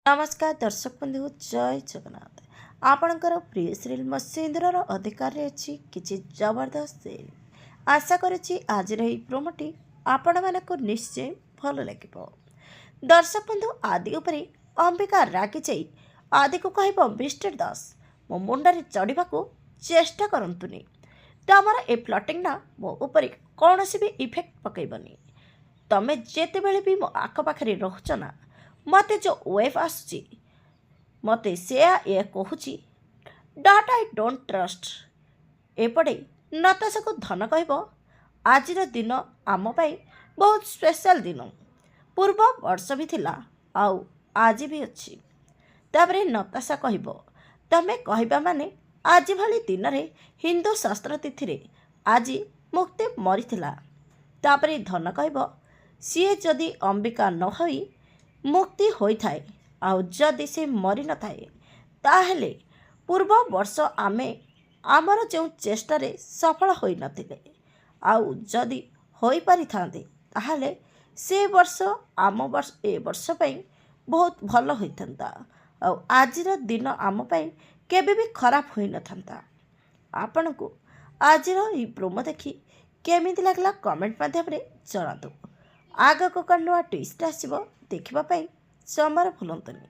नमस्कार दर्शक बंधु जय जगन्नाथ। आपणकर प्रिय सीरियल मो सिंदूरर अधिकार अच्छी किसी जबरदस्त सीरियल आशा करुच्ची आज प्रोमोटी आपण मानक निश्चय भल लगे। दर्शक बंधु आदि उपरे अंबिका रागी जाई आदि को कह मिस्टर दास मो मुंडे चढ़ा चेष्टा करतुनि तमर ए प्लटिंग ना मो उपर कौन भी इफेक्ट पकईबनी। तमें जिते बड़े भी मो आखपाखे रोच ना मते जो वेब आसुची मते से ये कहूँ डट आई डोंट ट्रस्ट। एपटे नताशा को धन कह आज दिन आम बहुत स्पेशल दिन पूर्व वर्ष भी थिला आउ आज भी अच्छी। तापरे नताशा कह तमें कहवा माने आज भली दिन रे हिंदू शास्त्र तिथि रे आज मुक्ति मरीथिला। तापरे धन कह सी जदि अंबिका न होई मुक्ति होइथाए आउ जदि से मरी न थाए ताहेले पूर्व वर्ष आमे आमर जो चेष्टारे सफल होई नथिले आउ जदि होई पारि थांते ताहेले से वर्ष आम वर्ष ए वर्ष पई बहुत भल होइथंता आउ आजिर दिन आम पई केबे भी खराब होई न थांता। आपनको आजिर ई प्रोमो देखि केमिति लागला कमेंट माध्यम रे जणातु। आगको कौन नुआ ट्विस्ट आसब देखापी जमार भूलतुनि।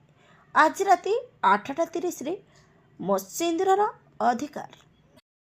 आज राति 8:30 मो सिंदूरर अधिकार।